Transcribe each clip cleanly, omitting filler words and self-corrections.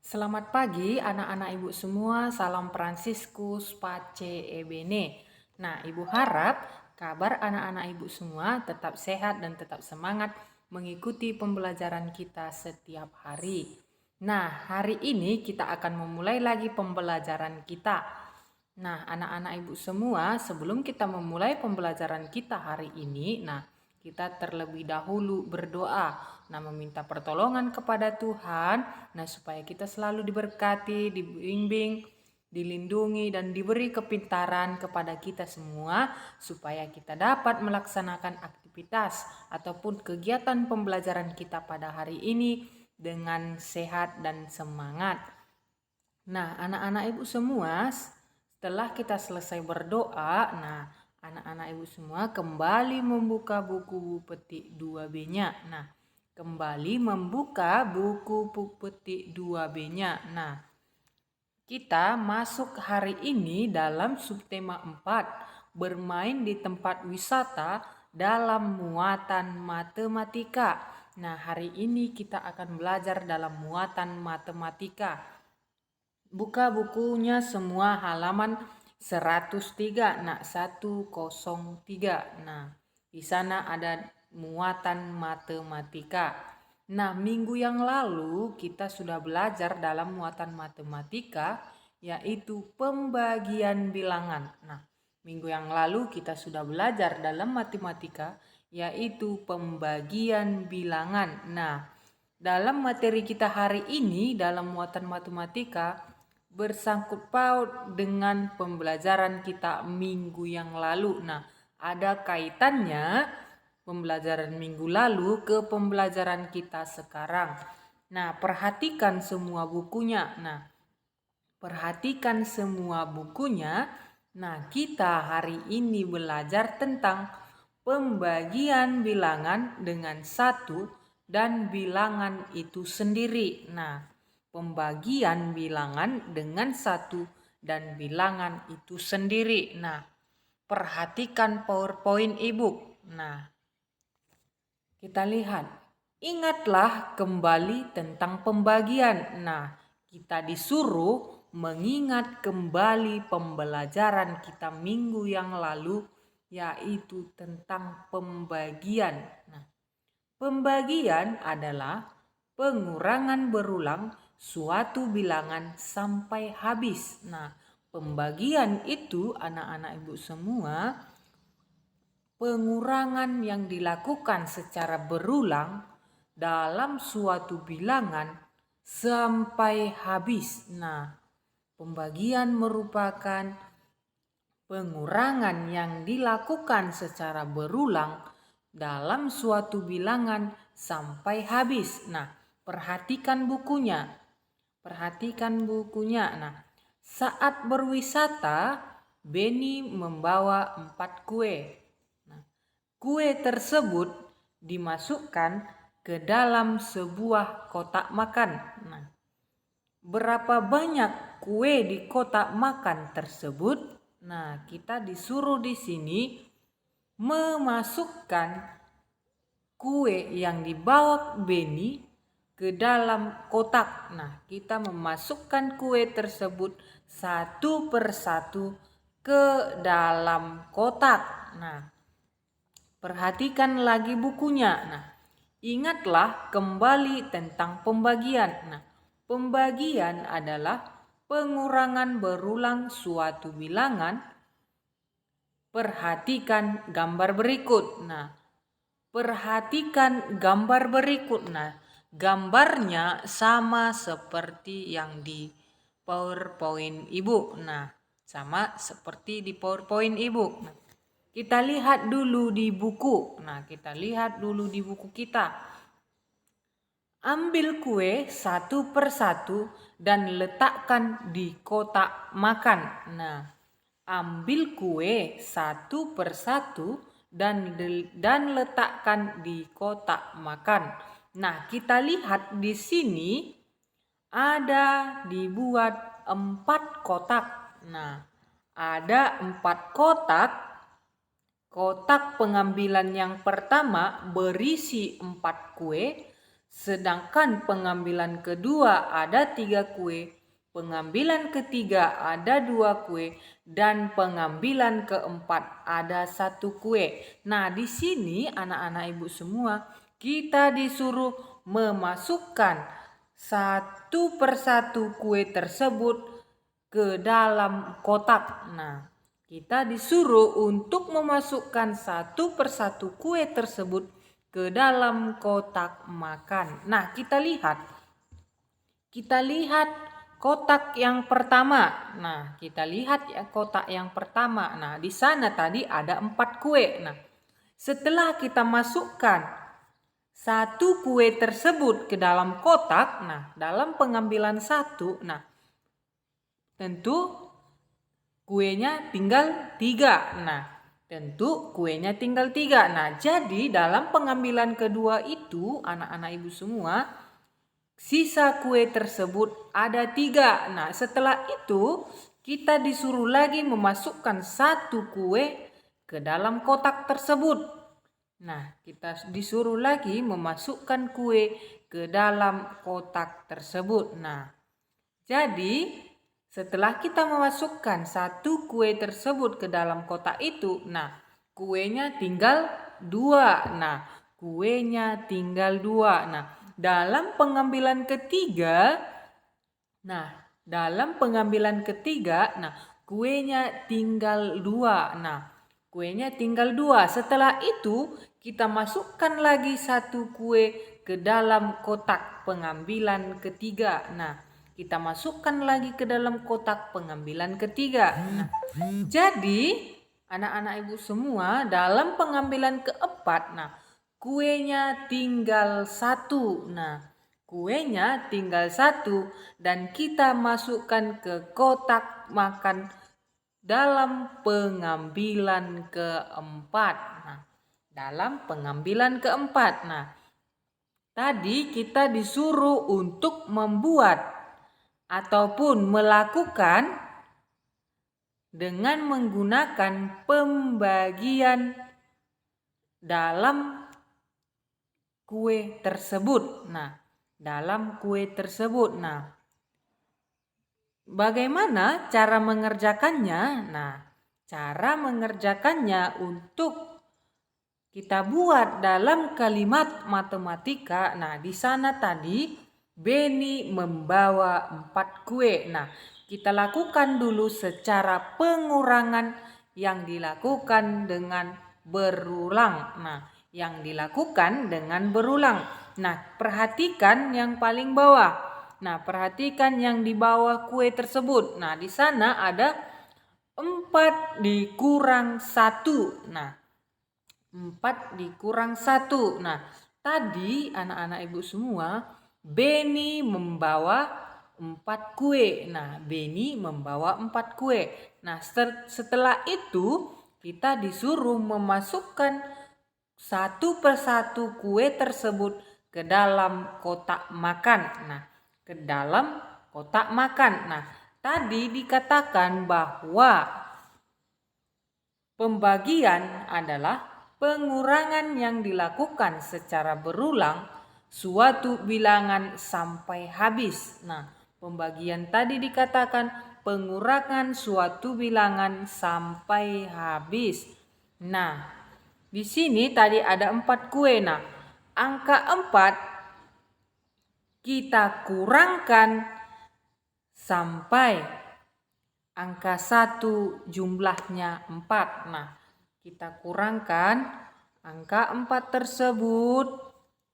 Selamat pagi anak-anak ibu semua, salam Fransiskus Pace Ebene. Nah, ibu harap kabar anak-anak ibu semua tetap sehat dan tetap semangat mengikuti pembelajaran kita setiap hari. Nah, hari ini kita akan memulai lagi pembelajaran kita. Nah, anak-anak ibu semua, sebelum kita memulai pembelajaran kita hari ini, kita terlebih dahulu berdoa. Meminta pertolongan kepada Tuhan, supaya kita selalu diberkati, dibimbing, dilindungi, dan diberi kepintaran kepada kita semua, supaya kita dapat melaksanakan aktivitas ataupun kegiatan pembelajaran kita pada hari ini dengan sehat dan semangat. Nah, anak-anak ibu semua, setelah kita selesai berdoa, anak-anak ibu semua kembali membuka buku petik 2B-nya. Kembali membuka buku petik 2B-nya. Kita masuk hari ini dalam subtema 4, bermain di tempat wisata dalam muatan matematika. Hari ini kita akan belajar dalam muatan matematika. Buka bukunya semua halaman 103, 103. Di sana ada muatan matematika. Minggu yang lalu kita sudah belajar dalam muatan matematika, yaitu pembagian bilangan. Minggu yang lalu kita sudah belajar dalam matematika, yaitu pembagian bilangan. Dalam materi kita hari ini dalam muatan matematika bersangkut paut dengan pembelajaran kita minggu yang lalu. Ada kaitannya pembelajaran minggu lalu ke pembelajaran kita sekarang. Perhatikan semua bukunya. Perhatikan semua bukunya. Kita hari ini belajar tentang pembagian bilangan dengan satu dan bilangan itu sendiri. Pembagian bilangan dengan satu dan bilangan itu sendiri. Perhatikan PowerPoint ibu. Kita lihat. Ingatlah kembali tentang pembagian. Kita disuruh mengingat kembali pembelajaran kita minggu yang lalu, yaitu tentang pembagian. Pembagian adalah pengurangan berulang suatu bilangan sampai habis. Pembagian itu anak-anak ibu semua, pengurangan yang dilakukan secara berulang dalam suatu bilangan sampai habis. Pembagian merupakan pengurangan yang dilakukan secara berulang dalam suatu bilangan sampai habis. Perhatikan bukunya. Perhatikan bukunya. Saat berwisata, Beni membawa 4 kue. Kue tersebut dimasukkan ke dalam sebuah kotak makan. Berapa banyak kue di kotak makan tersebut? Kita disuruh di sini memasukkan kue yang dibawa Beni ke dalam kotak. Kita memasukkan kue tersebut satu persatu ke dalam kotak. Perhatikan lagi bukunya. Ingatlah kembali tentang pembagian. Pembagian adalah pengurangan berulang suatu bilangan. Perhatikan gambar berikut. Perhatikan gambar berikut. Gambarnya sama seperti yang di PowerPoint ibu. Sama seperti di PowerPoint ibu. Kita lihat dulu di buku. Kita lihat dulu di buku kita. Ambil kue satu persatu dan letakkan di kotak makan. Ambil kue satu persatu dan letakkan di kotak makan. Kita lihat di sini ada dibuat 4 kotak. Ada 4 kotak. Kotak pengambilan yang pertama berisi 4 kue, Sedangkan pengambilan kedua ada 3 kue, pengambilan ketiga ada 2 kue, dan pengambilan keempat ada 1 kue. Nah, di sini anak-anak ibu semua, kita disuruh memasukkan satu persatu kue tersebut ke dalam kotak. Nah, kita disuruh untuk memasukkan satu persatu kue tersebut ke dalam kotak makan. Nah, kita lihat kotak yang pertama. Nah, kita lihat ya kotak yang pertama. Nah, di sana tadi ada 4 kue. Nah, setelah kita masukkan satu kue tersebut ke dalam kotak, nah, dalam pengambilan satu, nah, tentu kuenya tinggal 3. Nah, tentu kuenya tinggal 3. Nah, jadi dalam pengambilan kedua itu, anak-anak ibu semua, sisa kue tersebut ada 3. Nah, setelah itu kita disuruh lagi memasukkan satu kue ke dalam kotak tersebut. Nah, kita disuruh lagi memasukkan kue ke dalam kotak tersebut. Nah, jadi setelah kita memasukkan satu kue tersebut ke dalam kotak itu, nah, kuenya tinggal 2. Nah, kuenya tinggal 2. Nah, dalam pengambilan ketiga, kuenya tinggal 2. Nah, kuenya tinggal 2. Setelah itu, kita masukkan lagi satu kue ke dalam kotak pengambilan ketiga. Nah, kita masukkan lagi ke dalam kotak pengambilan ketiga. Nah, jadi anak-anak ibu semua, dalam pengambilan keempat, nah, kuenya tinggal 1. Nah, kuenya tinggal 1 dan kita masukkan ke kotak makan dalam pengambilan keempat. Nah, dalam pengambilan keempat. Nah, tadi kita disuruh untuk membuat ataupun melakukan dengan menggunakan pembagian dalam kue tersebut. Nah, dalam kue tersebut. Nah, bagaimana cara mengerjakannya? Nah, cara mengerjakannya untuk kita buat dalam kalimat matematika. Nah, di sana tadi Beni membawa 4 kue. Nah, kita lakukan dulu secara pengurangan yang dilakukan dengan berulang. Nah, yang dilakukan dengan berulang. Nah, perhatikan yang paling bawah. Nah, perhatikan yang di bawah kue tersebut. Nah, di sana ada 4 dikurang 1. Nah, 4 dikurang 1. Nah, tadi anak-anak ibu semua, Beni membawa 4 kue. Nah, Beni membawa 4 kue. Nah, setelah itu kita disuruh memasukkan satu persatu kue tersebut ke dalam kotak makan. Nah, ke dalam kotak makan. Nah, tadi dikatakan bahwa pembagian adalah pengurangan yang dilakukan secara berulang suatu bilangan sampai habis. Nah, pembagian tadi dikatakan pengurangan suatu bilangan sampai habis. Nah, di sini tadi ada 4 kue. Nah, angka 4 kita kurangkan sampai angka 1 jumlahnya 4. Nah, kita kurangkan angka 4 tersebut.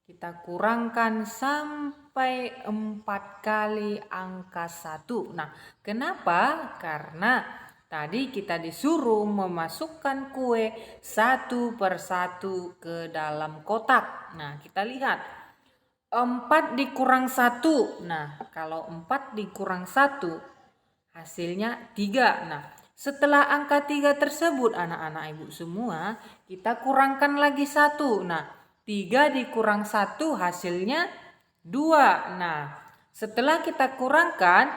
Kita kurangkan sampai 4 kali angka 1. Nah, kenapa? Karena tadi kita disuruh memasukkan kue satu persatu ke dalam kotak. Nah, kita lihat 4 dikurang 1. Nah, kalau 4 dikurang 1 hasilnya 3. Nah, setelah angka 3 tersebut anak-anak ibu semua, kita kurangkan lagi 1. Nah, 3 dikurang 1 hasilnya 2. Nah, setelah kita kurangkan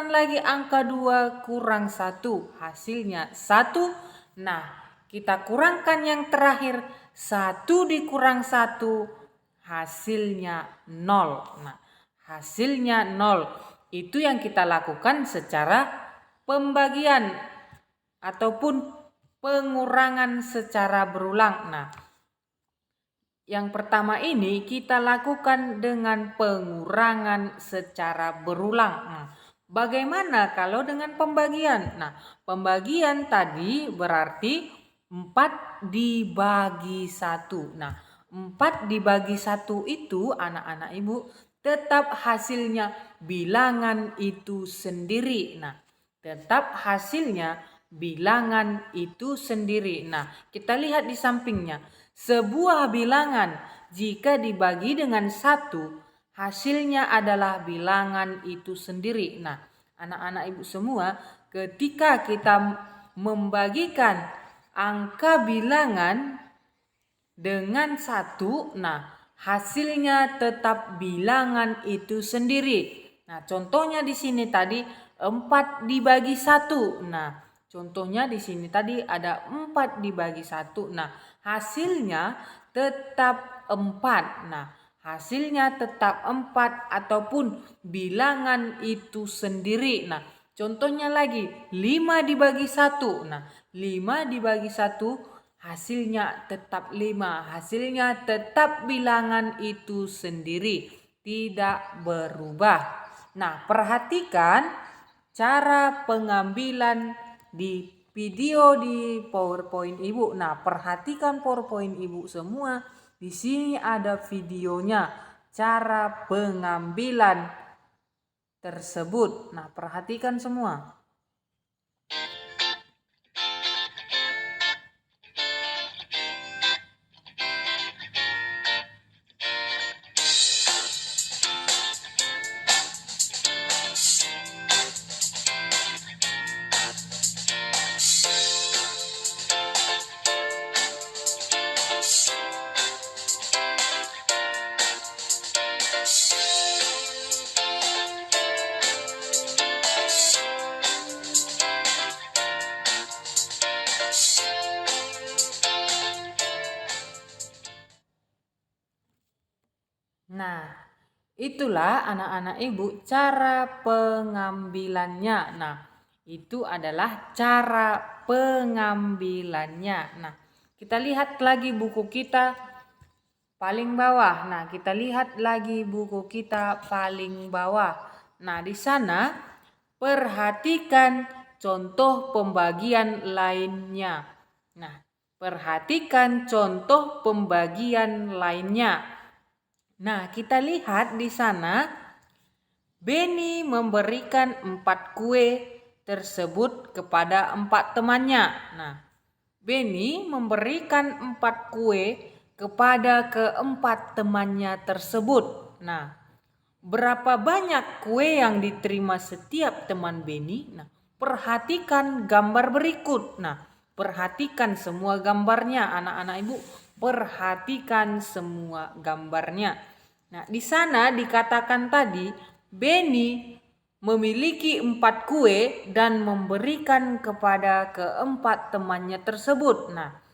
lagi angka 2 kurang 1 hasilnya 1. Nah, kita kurangkan yang terakhir 1 dikurang 1 hasilnya 0. Nah, hasilnya 0 itu yang kita lakukan secara pembagian ataupun pengurangan secara berulang. Nah, yang pertama ini kita lakukan dengan pengurangan secara berulang. Nah, bagaimana kalau dengan pembagian? Nah, pembagian tadi berarti 4 dibagi 1. Nah, 4 dibagi 1 itu anak-anak ibu tetap hasilnya bilangan itu sendiri. Nah, tetap hasilnya bilangan itu sendiri. Nah, kita lihat di sampingnya. Sebuah bilangan jika dibagi dengan 1, hasilnya adalah bilangan itu sendiri. Nah, anak-anak ibu semua, ketika kita membagikan angka bilangan dengan 1, nah hasilnya tetap bilangan itu sendiri. Nah, contohnya di sini tadi 4 dibagi 1. Nah, contohnya di sini tadi ada 4 dibagi 1. Nah, hasilnya tetap 4. Nah, hasilnya tetap 4 ataupun bilangan itu sendiri. Nah, contohnya lagi 5 dibagi 1. Nah, 5 dibagi 1 hasilnya tetap 5. Hasilnya tetap bilangan itu sendiri, tidak berubah. Nah, perhatikan cara pengambilan di video di PowerPoint Ibu. Nah, perhatikan PowerPoint Ibu semua. Di sini ada videonya cara pengambilan tersebut. Nah, perhatikan semua. Nah, itulah anak-anak ibu cara pengambilannya. Nah, itu adalah cara pengambilannya. Nah, kita lihat lagi buku kita paling bawah. Nah, kita lihat lagi buku kita paling bawah. Nah, di sana perhatikan contoh pembagian lainnya. Nah, perhatikan contoh pembagian lainnya. Nah, kita lihat di sana Beni memberikan 4 kue tersebut kepada 4 temannya. Nah, Beni memberikan 4 kue kepada keempat temannya tersebut. Nah, berapa banyak kue yang diterima setiap teman Beni? Nah, perhatikan gambar berikut. Nah, perhatikan semua gambarnya anak-anak ibu. Perhatikan semua gambarnya. Nah, di sana dikatakan tadi Beni memiliki 4 kue dan memberikan kepada keempat temannya tersebut. Nah,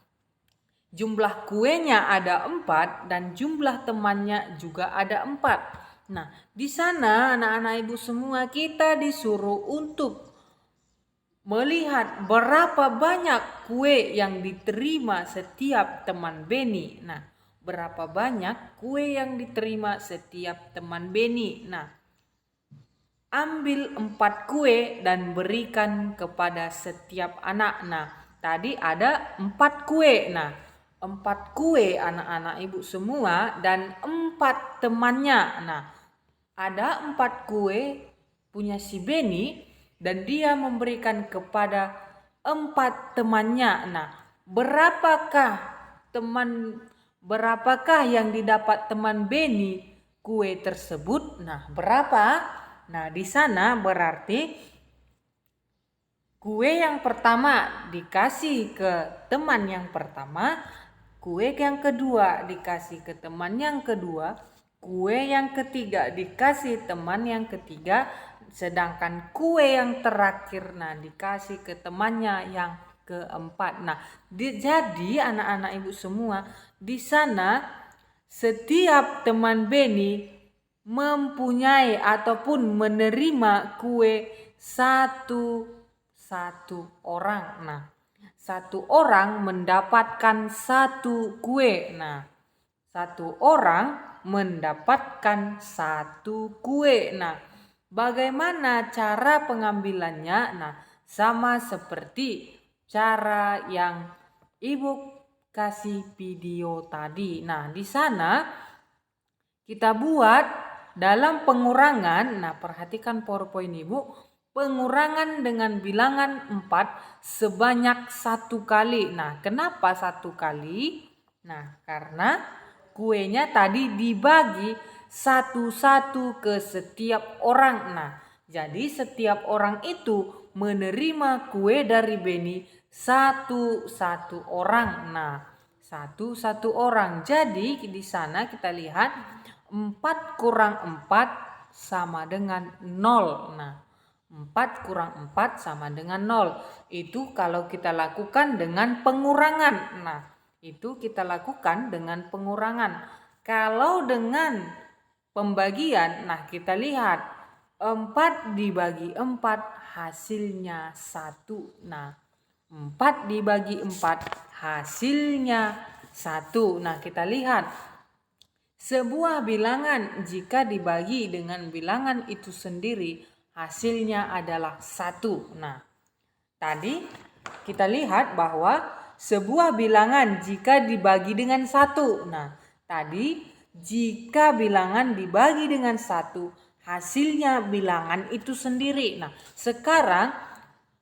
jumlah kuenya ada 4 dan jumlah temannya juga ada 4. Nah, di sana anak-anak ibu semua kita disuruh untuk melihat berapa banyak kue yang diterima setiap teman Beni. Nah, berapa banyak kue yang diterima setiap teman Beni. Nah, ambil 4 kue dan berikan kepada setiap anak. Nah, tadi ada 4 kue. Nah, 4 kue anak-anak ibu semua dan 4 temannya. Nah, ada 4 kue punya si Beni dan dia memberikan kepada 4 temannya. Nah, berapakah yang didapat teman Beni kue tersebut? Nah, berapa? Nah, di sana berarti kue yang pertama dikasih ke teman yang pertama, kue yang kedua dikasih ke teman yang kedua, kue yang ketiga dikasih teman yang ketiga, sedangkan kue yang terakhir dikasih ke temannya yang keempat. Nah, jadi anak-anak ibu semua di sana setiap teman Beni mempunyai ataupun menerima kue satu orang. Nah, satu orang mendapatkan satu kue. Nah, satu orang mendapatkan satu kue. Nah, bagaimana cara pengambilannya? Nah, sama seperti cara yang Ibu kasih video tadi. Nah, di sana kita buat dalam pengurangan. Nah, perhatikan PowerPoint Ibu. Pengurangan dengan bilangan 4 sebanyak 1 kali. Nah, kenapa 1 kali? Nah, karena kuenya tadi dibagi satu-satu ke setiap orang. Nah, jadi setiap orang itu menerima kue dari Beni satu-satu orang. Nah, satu-satu orang. Jadi di sana kita lihat 4 kurang 4 sama dengan 0. Nah, 4 kurang 4 sama dengan 0. Itu kalau kita lakukan dengan pengurangan. Nah, itu kita lakukan dengan pengurangan. Kalau dengan pembagian, nah kita lihat 4 dibagi 4 hasilnya 1. Nah, 4 dibagi 4 hasilnya 1. Nah, kita lihat sebuah bilangan jika dibagi dengan bilangan itu sendiri hasilnya adalah 1. Nah, tadi kita lihat bahwa sebuah bilangan jika dibagi dengan 1. Nah, tadi jika bilangan dibagi dengan 1 hasilnya bilangan itu sendiri. Nah, sekarang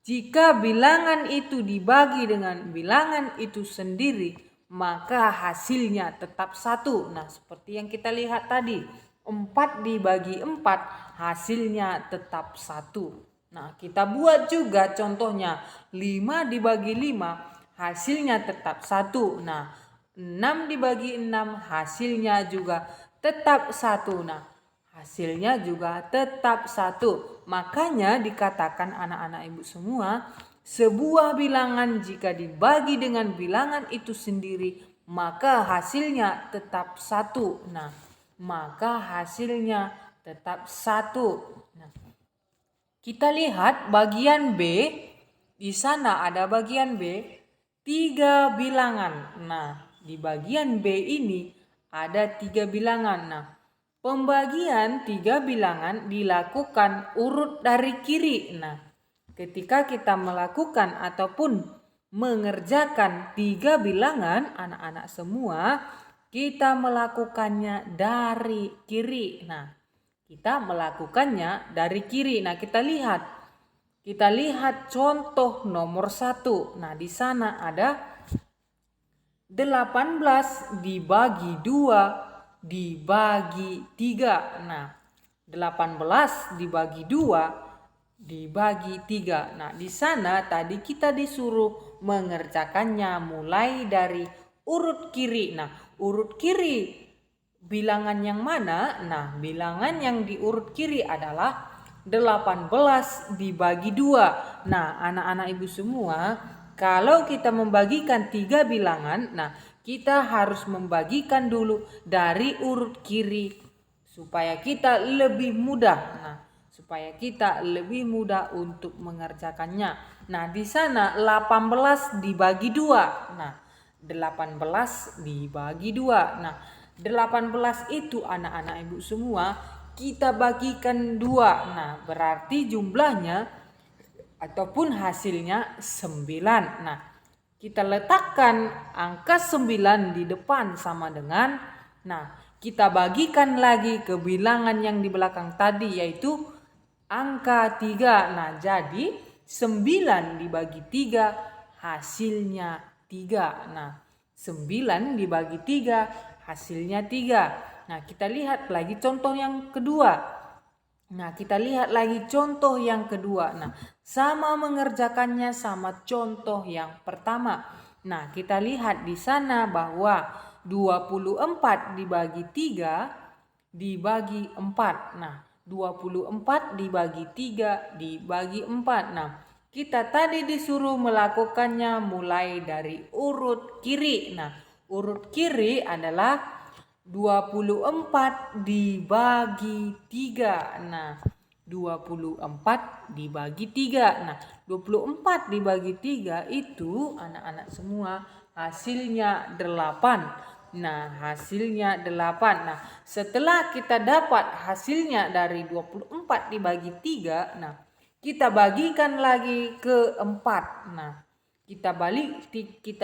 jika bilangan itu dibagi dengan bilangan itu sendiri, maka hasilnya tetap 1. Nah, seperti yang kita lihat tadi, 4 dibagi 4 hasilnya tetap 1. Nah, kita buat juga contohnya 5 dibagi 5 hasilnya tetap 1. Nah, 6 dibagi 6 hasilnya juga tetap 1. Nah, hasilnya juga tetap 1. Makanya dikatakan anak-anak ibu semua, sebuah bilangan jika dibagi dengan bilangan itu sendiri, maka hasilnya tetap 1. Nah, maka hasilnya tetap 1. Nah, kita lihat bagian B. Di sana ada bagian B, 3 bilangan. Nah, di bagian B ini ada 3 bilangan. Nah, pembagian 3 bilangan dilakukan urut dari kiri. Nah, ketika kita melakukan ataupun mengerjakan 3 bilangan, anak-anak semua, kita melakukannya dari kiri. Nah, kita melakukannya dari kiri. Nah, kita lihat contoh nomor 1. Nah, di sana ada 18 dibagi 2 dibagi 3. Nah, 18 dibagi 2 dibagi 3. Nah, di sana tadi kita disuruh mengerjakannya mulai dari urut kiri. Nah, urut kiri bilangan yang mana? Nah, bilangan yang di urut kiri adalah 18 dibagi 2. Nah, anak-anak ibu semua, kalau kita membagikan 3 bilangan, nah kita harus membagikan dulu dari urut kiri supaya kita lebih mudah. Nah, supaya kita lebih mudah untuk mengerjakannya. Nah, di sana 18 dibagi 2. Nah, 18 dibagi 2. Nah, 18 itu anak-anak ibu semua kita bagikan 2. Nah, berarti jumlahnya ataupun hasilnya 9. Nah, kita letakkan angka 9 di depan sama dengan, nah, kita bagikan lagi ke bilangan yang di belakang tadi yaitu angka 3. Nah, jadi 9 dibagi 3 hasilnya 3. Nah, 9 dibagi 3 hasilnya 3. Nah, kita lihat lagi contoh yang kedua. Nah, kita lihat lagi contoh yang kedua. Nah, sama mengerjakannya sama contoh yang pertama. Nah, kita lihat di sana bahwa 24 dibagi 3 dibagi 4. Nah, 24 dibagi 3 dibagi 4. Nah, kita tadi disuruh melakukannya mulai dari urut kiri. Nah, urut kiri adalah 24 dibagi 3. Nah, 24 dibagi 3. Nah, 24 dibagi 3 itu anak-anak semua hasilnya 8. Nah, hasilnya 8. Nah, setelah kita dapat hasilnya dari 24 dibagi 3, nah, kita bagikan lagi ke 4. Nah, kita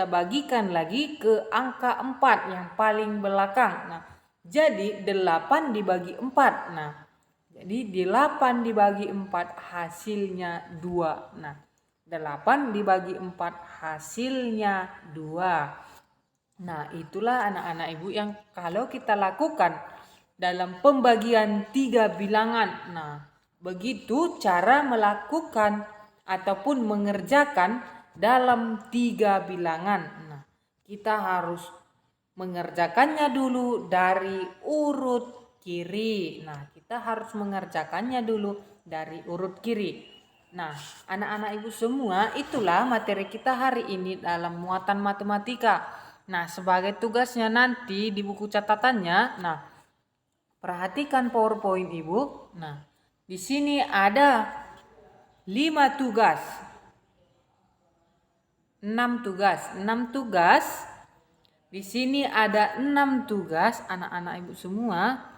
bagikan lagi ke angka 4 yang paling belakang. Nah, jadi 8 dibagi 4. Nah, jadi 8 dibagi 4 hasilnya 2. Nah, 8 dibagi 4 hasilnya 2. Nah, itulah anak-anak ibu yang kalau kita lakukan dalam pembagian 3 bilangan. Nah, begitu cara melakukan ataupun mengerjakan dalam 3 bilangan. Nah, kita harus mengerjakannya dulu dari urut kiri. Nah, kita harus mengerjakannya dulu dari urut kiri. Nah, anak-anak ibu semua, itulah materi kita hari ini dalam muatan matematika. Nah, sebagai tugasnya nanti di buku catatannya, nah, perhatikan PowerPoint ibu. Nah, di sini ada 5 tugas. 6 tugas. 6 tugas. Di sini ada 6 tugas anak-anak ibu semua.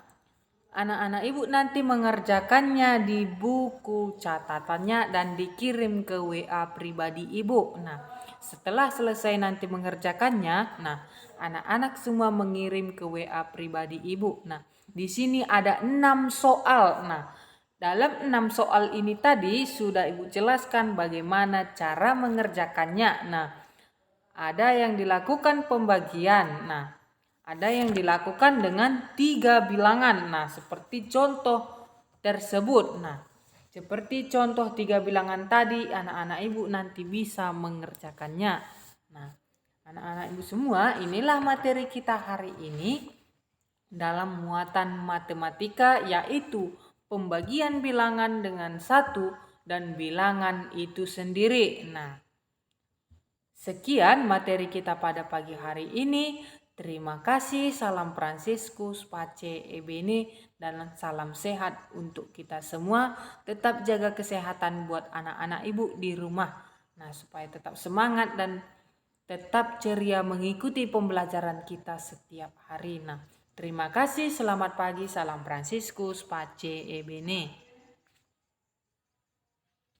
Anak-anak ibu nanti mengerjakannya di buku catatannya dan dikirim ke WA pribadi ibu. Nah, setelah selesai nanti mengerjakannya, nah, anak-anak semua mengirim ke WA pribadi ibu. Nah, di sini ada 6 soal. Nah, dalam 6 soal ini tadi sudah ibu jelaskan bagaimana cara mengerjakannya. Nah, ada yang dilakukan pembagian. Nah, ada yang dilakukan dengan 3 bilangan. Nah, seperti contoh tersebut. Nah, seperti contoh 3 bilangan tadi, anak-anak ibu nanti bisa mengerjakannya. Nah, anak-anak ibu semua, inilah materi kita hari ini dalam muatan matematika, yaitu pembagian bilangan dengan 1 dan bilangan itu sendiri. Nah, sekian materi kita pada pagi hari ini. Terima kasih, salam Fransiskus, Pace Ebene, dan salam sehat untuk kita semua. Tetap jaga kesehatan buat anak-anak ibu di rumah. Nah, supaya tetap semangat dan tetap ceria mengikuti pembelajaran kita setiap hari. Nah, terima kasih, selamat pagi, salam Fransiskus, Pace Ebene.